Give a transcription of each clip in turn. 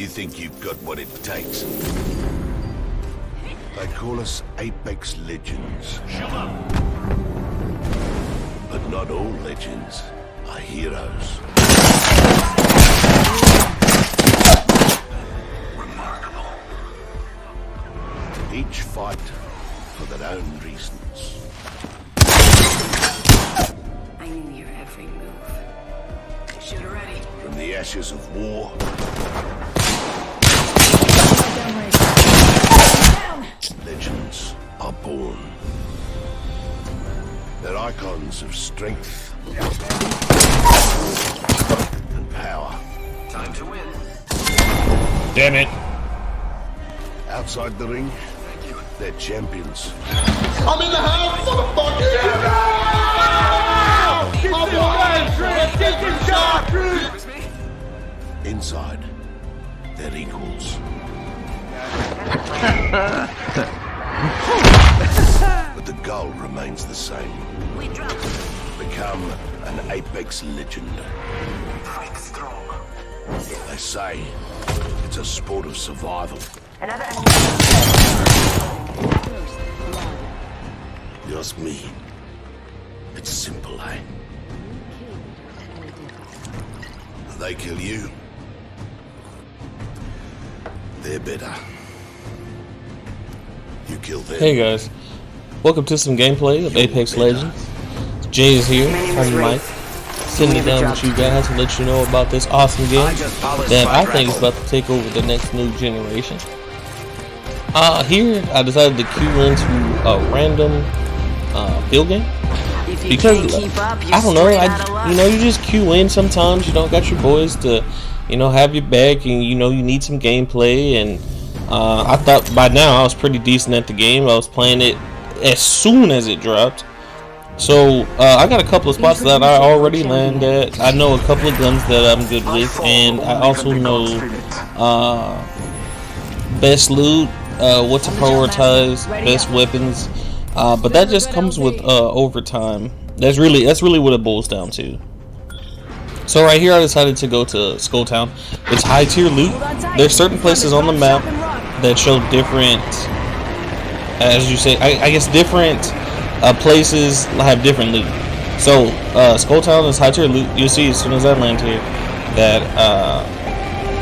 you think you've got what it takes? They call us Apex Legends. But not all legends are heroes. Remarkable. Each fight for their own reasons. I knew your every move. Shoot already. From the ashes of war. Legends are born. They're icons of strength and power. Time to win. Damn it. Outside the ring, they're champions. I'm in the house, motherfucker! Inside, they're equals. But the goal remains the same. Become an Apex Legend. Fight strong. They say it's a sport of survival. You ask me, it's simple, eh? They kill you, they're better. You kill them. Hey guys, welcome to some gameplay of Apex Legends. Jay is here, I'm Mike, sitting down with you guys to let you know about this awesome game that I think is about to take over the next new generation. Here I decided to queue into a random field game because I don't know, you just queue in sometimes. You don't got your boys to, have your back, and you need some gameplay. And I thought by now I was pretty decent at the game. I was playing it as soon as it dropped. So I got a couple of spots that I already land at. I know a couple of guns that I'm good with, and I also know best loot, what to prioritize, best weapons. But that just comes with overtime. That's really what it boils down to. So right here I decided to go to Skull Town. It's high tier loot. There's certain places on the map that show different, as you say, I guess different places have different loot. So Skull Town is high tier loot. You'll see as soon as I land here that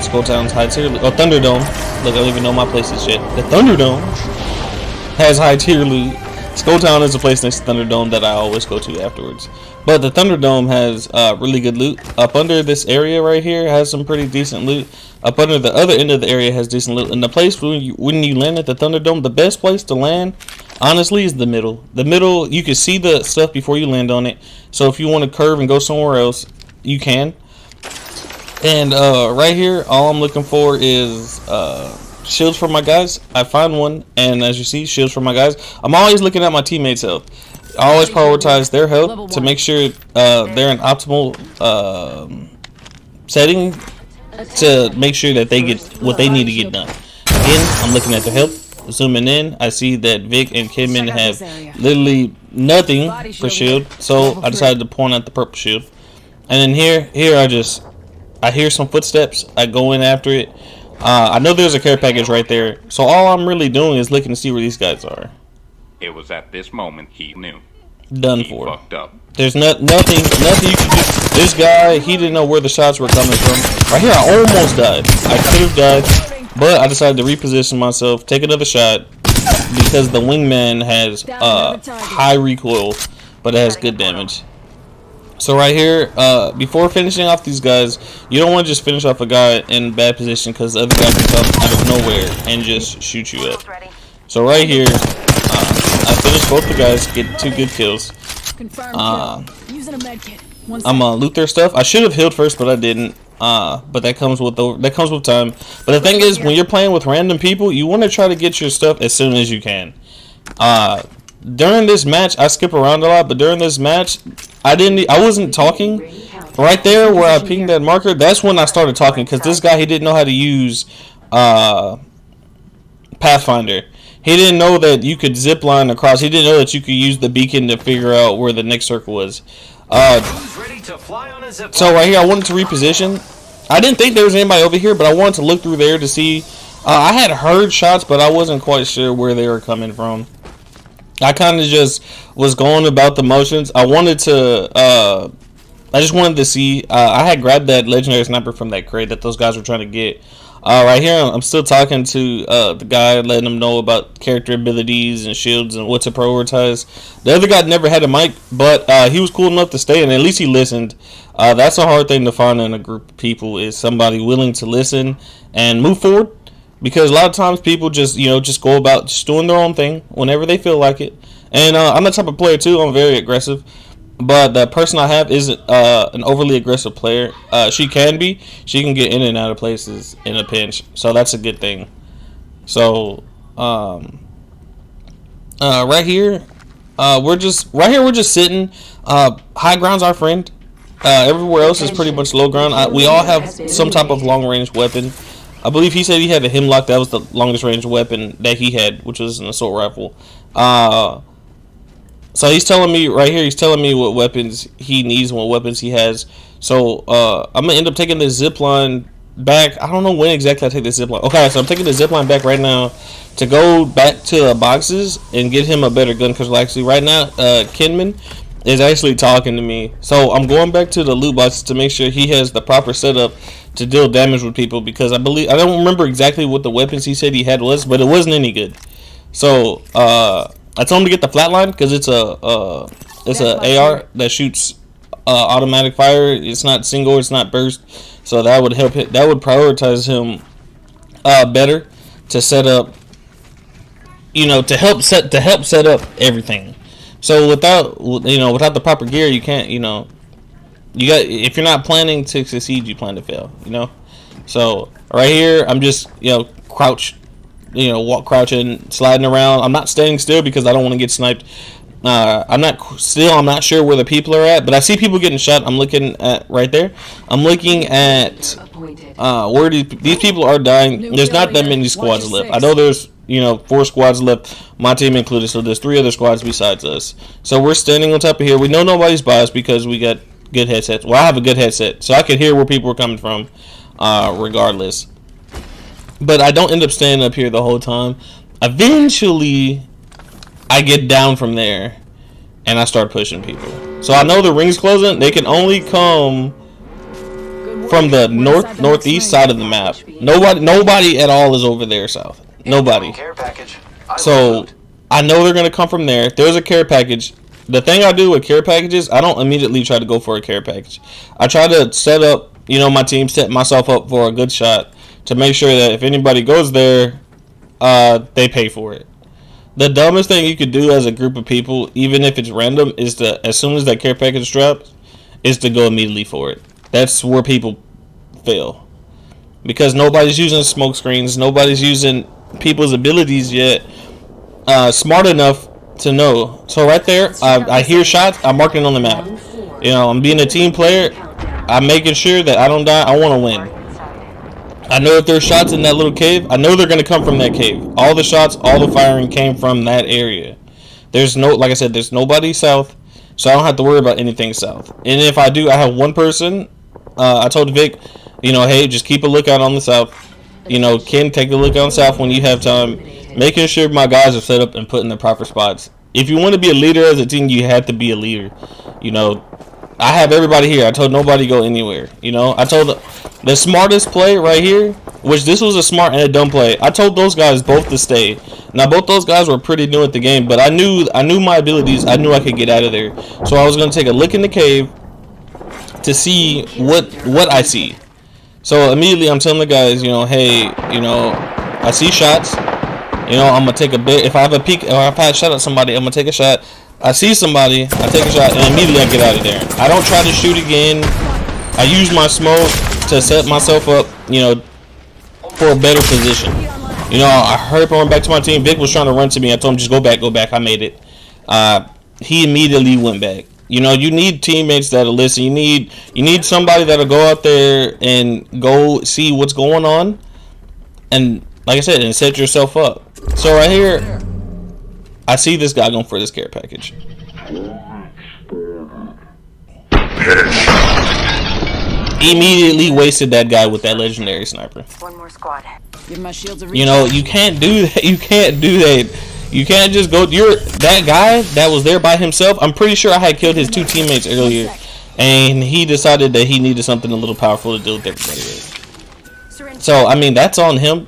Skull Town's high tier loot. Oh, Thunderdome. Look, I don't even know my places yet. The Thunderdome has high tier loot. Skull Town is a place next to Thunderdome that I always go to afterwards. But the Thunderdome has really good loot. Up under this area right here has some pretty decent loot. Up under the other end of the area has decent loot. And the place when you land at the Thunderdome, the best place to land, honestly, is the middle. The middle, you can see the stuff before you land on it. So if you want to curve and go somewhere else, you can. And right here, all I'm looking for is shields for my guys. I find one, and as you see, shields for my guys. I'm always looking at my teammates' health. I always prioritize their health to make sure they're in optimal setting to make sure that they get what they need to get done. Again, I'm looking at their health. Zooming in, I see that Vic and Kidman have literally nothing for shield, so I decided to point out the purple shield. And then here I hear some footsteps. I go in after it. I know there's a care package right there, so all I'm really doing is looking to see where these guys are. It was at this moment he knew. Done he for. Fucked up. There's nothing you can do. This guy, he didn't know where the shots were coming from. Right here, I almost died. I could have died, but I decided to reposition myself, take another shot, because the wingman has high recoil, but it has good damage. So right here, before finishing off these guys, you don't want to just finish off a guy in bad position, because the other guy can come out of nowhere and just shoot you up. So right here, I finished both the guys, get 2 good kills. I'm gonna loot their stuff. I should have healed first, but I didn't. But that comes with time. But the thing is, when you're playing with random people, you want to try to get your stuff as soon as you can. During this match, I skip around a lot, but during this match, I wasn't talking. Right there where I pinged that marker, that's when I started talking, because this guy, he didn't know how to use Pathfinder. He didn't know that you could zip line across. He didn't know that you could use the beacon to figure out where the next circle was. So right here, I wanted to reposition. I didn't think there was anybody over here, but I wanted to look through there to see. I had heard shots, but I wasn't quite sure where they were coming from. I kind of just was going about the motions. I wanted to, I just wanted to see. I had grabbed that legendary sniper from that crate that those guys were trying to get. Right here, I'm still talking to the guy, letting him know about character abilities and shields and what to prioritize. The other guy never had a mic, but he was cool enough to stay, and at least he listened. That's a hard thing to find in a group of people, is somebody willing to listen and move forward. Because a lot of times people just, just go about just doing their own thing whenever they feel like it. And I'm that type of player too. I'm very aggressive. But the person I have isn't an overly aggressive player. She can be. She can get in and out of places in a pinch. So that's a good thing. So right here, we're just sitting. High ground's our friend. Everywhere else is pretty much low ground. We all have some type of long range weapon. I believe he said he had a hemlock. That was the longest range weapon that he had, which was an assault rifle. So he's telling me right here, he's telling me what weapons he needs and what weapons he has. So I'm going to end up taking this zipline back. I don't know when exactly I take this zipline. Okay, so I'm taking the zipline back right now to go back to the boxes and get him a better gun. Because actually right now, Kinman is actually talking to me. So I'm going back to the loot boxes to make sure he has the proper setup to deal damage with people, because I don't remember exactly what the weapons he said he had was, but it wasn't any good. So I told him to get the flatline because it's a AR that shoots automatic fire. It's not single, it's not burst, so that would help it. That would prioritize him better to set up, to help set up everything. So without the proper gear, you can't, if you're not planning to succeed, you plan to fail, So right here, I'm just, crouching, sliding around. I'm not standing still because I don't want to get sniped. I'm not sure where the people are at, but I see people getting shot. I'm looking at right there. I'm looking at where these people are dying. There's not that many squads left. I know there's 4 squads left, my team included, so there's 3 other squads besides us. So we're standing on top of here. We know nobody's by us because we got good headsets. Well, I have a good headset, so I can hear where people are coming from regardless. But I don't end up standing up here the whole time. Eventually, I get down from there and I start pushing people. So I know the ring's closing. They can only come from the northeast side of the map. Nobody at all is over there south. Nobody. So I know they're gonna come from there. If there's a care package, the thing I do with care packages, I don't immediately try to go for a care package. I try to set up, my team, set myself up for a good shot to make sure that if anybody goes there, they pay for it. The dumbest thing you could do as a group of people, even if it's random, is to, as soon as that care package drops, is to go immediately for it. That's where people fail. Because nobody's using smoke screens, nobody's using people's abilities yet smart enough to know. So right there, I hear shots, I'm marking on the map. I'm being a team player. I'm making sure that I don't die. I want to win. I know if there's shots in that little cave, I know they're going to come from that cave. All the shots, all the firing came from that area. Like I said, there's nobody south, so I don't have to worry about anything south. And if I do, I have one person. I told Vic, hey, just keep a lookout on the south. Ken, take a look on south when you have time. Making sure my guys are set up and put in the proper spots. If you want to be a leader as a team, you have to be a leader. I have everybody here. I told nobody go anywhere. I told the smartest play right here, which this was a smart and a dumb play. I told those guys both to stay. Now both those guys were pretty new at the game, but I knew my abilities. I knew I could get out of there. So I was going to take a look in the cave to see what I see. So immediately I'm telling the guys, hey, I see shots. I'm gonna take a bit. If I have a peek, or if I shot at somebody, I'm gonna take a shot. I see somebody, I take a shot, and immediately I get out of there. I don't try to shoot again. I use my smoke to set myself up, for a better position. I hurry up and run back to my team. Vic was trying to run to me. I told him just go back. I made it. He immediately went back. You need teammates that'll listen. You need somebody that'll go out there and go see what's going on, and like I said, and set yourself up. So right here, I see this guy going for this care package. immediately wasted that guy with that legendary sniper. One more squad. Give my shields a You know, you can't do that. You can't do that. You can't just go. You're that guy that was there by himself. I'm pretty sure I had killed his 2 teammates earlier, and he decided that he needed something a little powerful to deal with everybody with. So I mean, that's on him.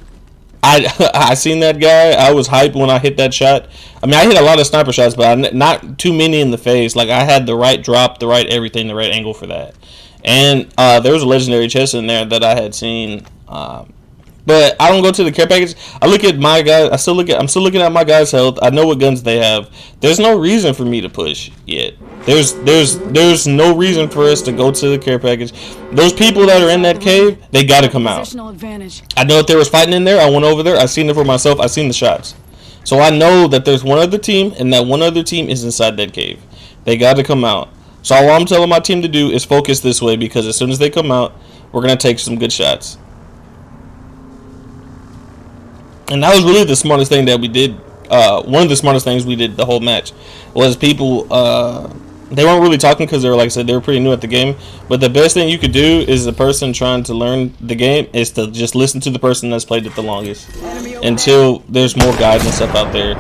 I seen that guy. I was hyped when I hit that shot. I mean, I hit a lot of sniper shots, but not too many in the face. Like, I had the right drop, the right everything, the right angle for that. And there was a legendary chest in there that I had seen. But I don't go to the care package. I look at my guys. I'm still looking at my guys' health. I know what guns they have. There's no reason for me to push yet. There's no reason for us to go to the care package. Those people that are in that cave, they gotta come out. I know that there was fighting in there. I went over there. I seen it for myself. I seen the shots. So I know that there's one other team, and that one other team is inside that cave. They gotta come out. So all I'm telling my team to do is focus this way, because as soon as they come out, we're gonna take some good shots. And that was really the smartest thing that we did. One of the smartest things we did the whole match was people, they weren't really talking because they were, like I said, they were pretty new at the game. But the best thing you could do is the person trying to learn the game is to just listen to the person that's played it the longest until there's more guys and stuff out there.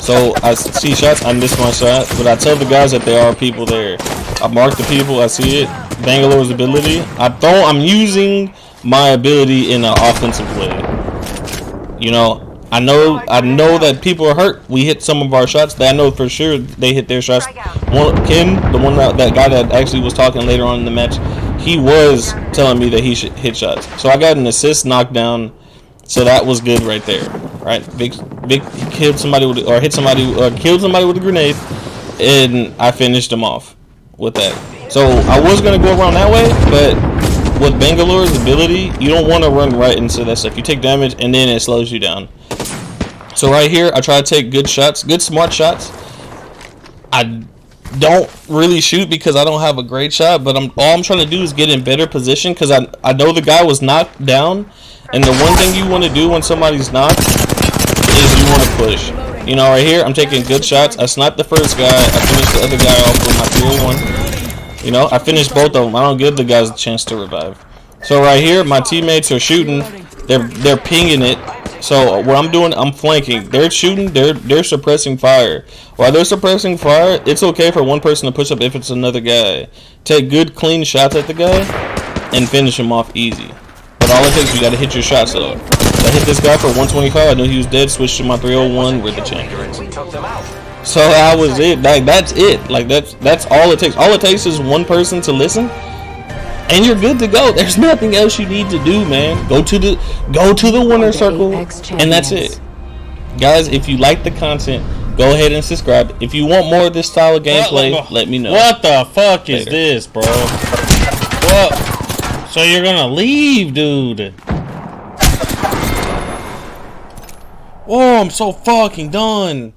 So I see shots, I miss my shot, but I tell the guys that there are people there. I mark the people, I see it. Bangalore's ability. I'm using my ability in an offensive way. You know, I know that people are hurt. We hit some of our shots. I know for sure they hit their shots. Ken, the one that guy that actually was talking later on in the match, he was telling me that he should hit shots. So I got an assist knockdown, so that was good right there. Right, big killed somebody with, or hit somebody, or killed somebody with a grenade, and I finished him off with that. So I was gonna go around that way, but with Bangalore's ability, you don't want to run right into that stuff. You take damage and then it slows you down. So right here, I try to take good shots, good smart shots. I don't really shoot because I don't have a great shot, but all I'm trying to do is get in better position, because I know the guy was knocked down, and the one thing you want to do when somebody's knocked is you want to push. You know, right here, I'm taking good shots. I sniped the first guy. I finished the other guy off with my 301. You know, I finished both of them. I don't give the guys a chance to revive. So right here, my teammates are shooting. They're pinging it. So what I'm doing, I'm flanking. They're shooting. They're suppressing fire. While they're suppressing fire, it's okay for one person to push up if it's another guy. Take good, clean shots at the guy and finish him off easy. But all it takes, you got to hit your shots though. So I hit this guy for 125. I knew he was dead. Switched to my 301 with the champion. So that was it. Like, that's it. Like, that's all it takes. All it takes is one person to listen, and you're good to go. There's nothing else you need to do, man. Go to the winner circle, and that's it. Guys, if you like the content, go ahead and subscribe. If you want more of this style of gameplay, let me know. What the fuck is this, bro? What? So you're gonna leave, dude? Oh, I'm so fucking done.